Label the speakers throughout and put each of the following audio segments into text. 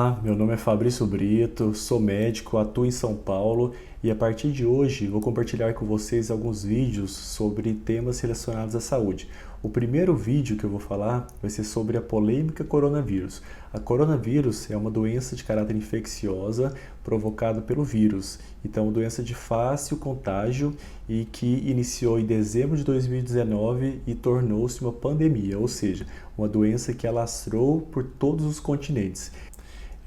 Speaker 1: Olá, meu nome é Fabrício Brito, sou médico, atuo em São Paulo e a partir de hoje vou compartilhar com vocês alguns vídeos sobre temas relacionados à saúde. O primeiro vídeo que eu vou falar vai ser sobre a polêmica coronavírus. A coronavírus é uma doença de caráter infecciosa provocada pelo vírus. Então, é uma doença de fácil contágio e que iniciou em dezembro de 2019 e tornou-se uma pandemia, ou seja, uma doença que alastrou por todos os continentes.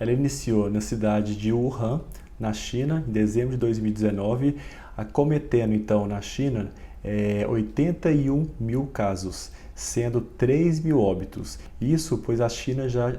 Speaker 1: Ela iniciou na cidade de Wuhan, na China, em dezembro de 2019, acometendo então na China 81 mil casos, sendo 3 mil óbitos. Isso pois a China já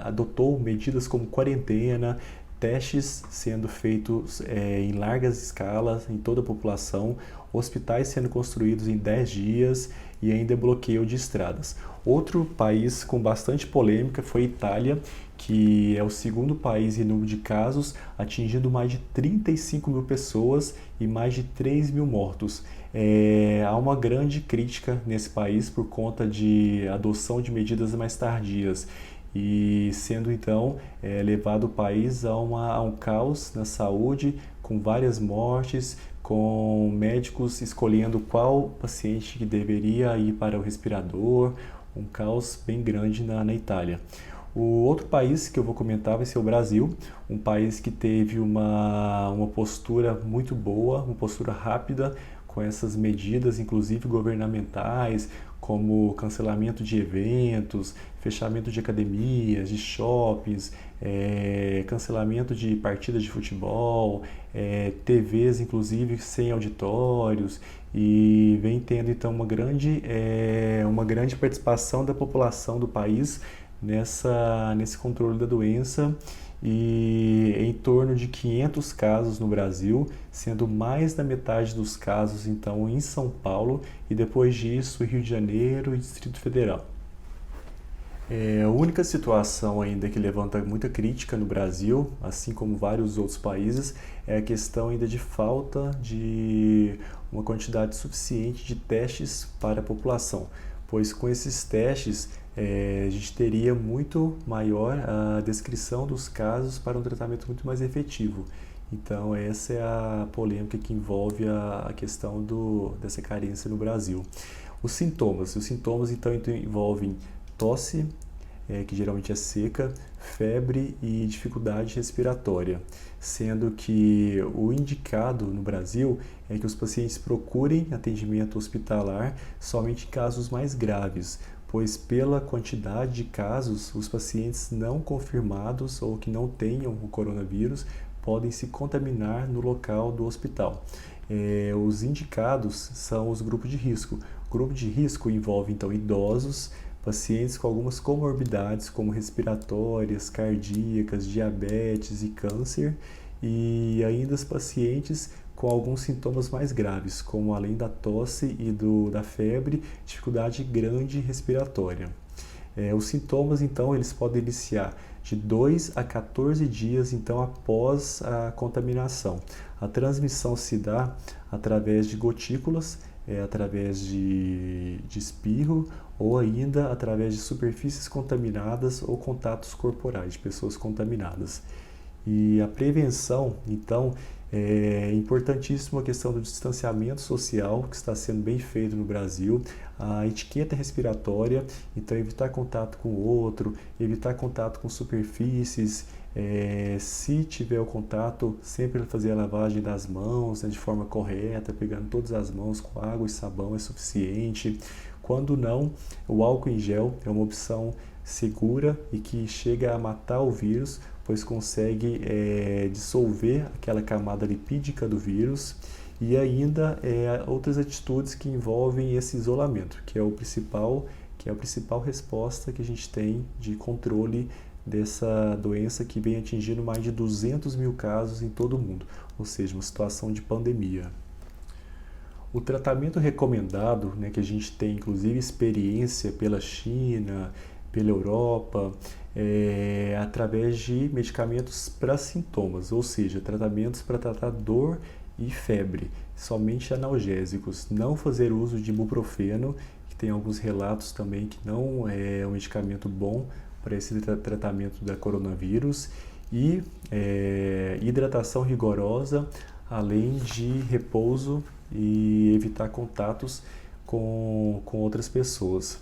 Speaker 1: adotou medidas como quarentena, testes sendo feitos em largas escalas em toda a população, hospitais sendo construídos em 10 dias e ainda bloqueio de estradas. Outro país com bastante polêmica foi a Itália, que é o segundo país em número de casos, atingindo mais de 35 mil pessoas e mais de 3 mil mortos. Há uma grande crítica nesse país por conta de adoção de medidas mais tardias e sendo então levado o país a um caos na saúde, com várias mortes, com médicos escolhendo qual paciente que deveria ir para o respirador, um caos bem grande na Itália. O outro país que eu vou comentar vai ser o Brasil, um país que teve uma postura muito boa, uma postura rápida com essas medidas, inclusive governamentais, como cancelamento de eventos, fechamento de academias, de shoppings, cancelamento de partidas de futebol, TVs inclusive sem auditórios, e vem tendo então uma grande participação da população do país nesse controle da doença, e em torno de 500 casos no Brasil, sendo mais da metade dos casos então em São Paulo e depois disso Rio de Janeiro e Distrito Federal. A única situação ainda que levanta muita crítica no Brasil, assim como vários outros países, é a questão ainda de falta de uma quantidade suficiente de testes para a população, pois com esses testes a gente teria muito maior a descrição dos casos para um tratamento muito mais efetivo. Então essa é a polêmica que envolve a questão dessa carência no Brasil. Os sintomas então envolvem tosse, que geralmente é seca, febre e dificuldade respiratória, sendo que o indicado no Brasil é que os pacientes procurem atendimento hospitalar somente em casos mais graves, pois pela quantidade de casos, os pacientes não confirmados ou que não tenham o coronavírus podem se contaminar no local do hospital. Os indicados são os grupos de risco. O grupo de risco envolve então idosos, pacientes com algumas comorbidades como respiratórias, cardíacas, diabetes e câncer, e ainda os pacientes com alguns sintomas mais graves, como além da tosse e da febre, dificuldade grande respiratória. Os sintomas, então, eles podem iniciar de 2 a 14 dias então, após a contaminação. A transmissão se dá através de gotículas, através de espirro ou ainda através de superfícies contaminadas ou contatos corporais de pessoas contaminadas. E a prevenção, então, é importantíssima a questão do distanciamento social, que está sendo bem feito no Brasil, a etiqueta respiratória, então evitar contato com o outro, evitar contato com superfícies, se tiver o contato, sempre fazer a lavagem das mãos, de forma correta, pegando todas as mãos com água e sabão é suficiente. Quando não, o álcool em gel é uma opção segura e que chega a matar o vírus, pois consegue dissolver aquela camada lipídica do vírus, e ainda outras atitudes que envolvem esse isolamento, que é a principal resposta que a gente tem de controle dessa doença que vem atingindo mais de 200 mil casos em todo o mundo, ou seja, uma situação de pandemia. O tratamento recomendado, que a gente tem inclusive experiência pela China, pela Europa, através de medicamentos para sintomas, ou seja, tratamentos para tratar dor e febre, somente analgésicos, não fazer uso de ibuprofeno, que tem alguns relatos também que não é um medicamento bom para esse tratamento da coronavírus e hidratação rigorosa, além de repouso e evitar contatos com outras pessoas.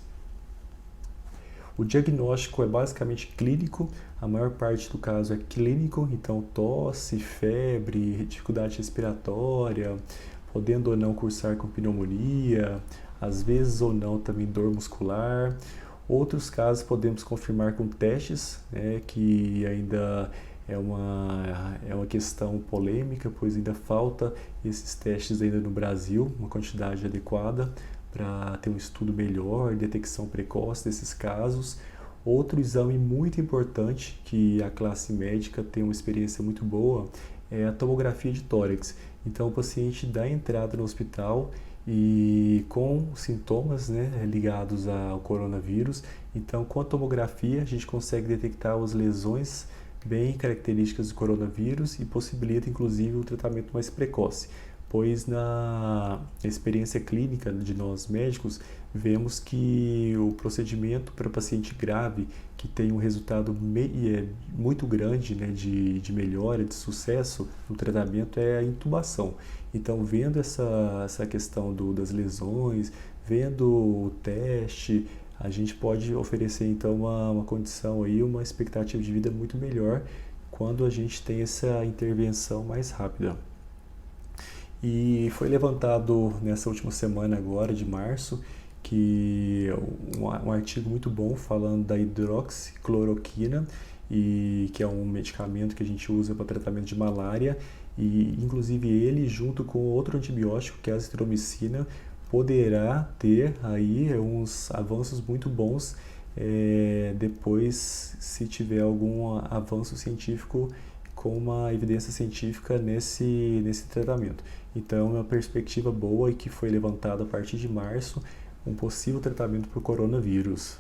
Speaker 1: O diagnóstico é basicamente clínico, a maior parte do caso é clínico, então tosse, febre, dificuldade respiratória, podendo ou não cursar com pneumonia, às vezes ou não também dor muscular. Outros casos podemos confirmar com testes, que ainda é uma questão polêmica, pois ainda falta esses testes ainda no Brasil, uma quantidade adequada para ter um estudo melhor, detecção precoce desses casos. Outro exame muito importante que a classe médica tem uma experiência muito boa é a tomografia de tórax. Então o paciente dá entrada no hospital e com sintomas, ligados ao coronavírus. Então com a tomografia a gente consegue detectar as lesões bem características do coronavírus e possibilita inclusive o tratamento mais precoce, pois na experiência clínica de nós médicos vemos que o procedimento para paciente grave que tem um resultado muito grande, de melhora, de sucesso no tratamento é a intubação. Então, vendo essa questão das lesões, vendo o teste, a gente pode oferecer então uma condição aí, uma expectativa de vida muito melhor quando a gente tem essa intervenção mais rápida. E foi levantado nessa última semana agora, de março, que um artigo muito bom falando da hidroxicloroquina, e que é um medicamento que a gente usa para tratamento de malária, e inclusive ele junto com outro antibiótico que é a azitromicina poderá ter aí uns avanços muito bons depois, se tiver algum avanço científico com uma evidência científica nesse tratamento. Então, é uma perspectiva boa e que foi levantada a partir de março, um possível tratamento para o coronavírus.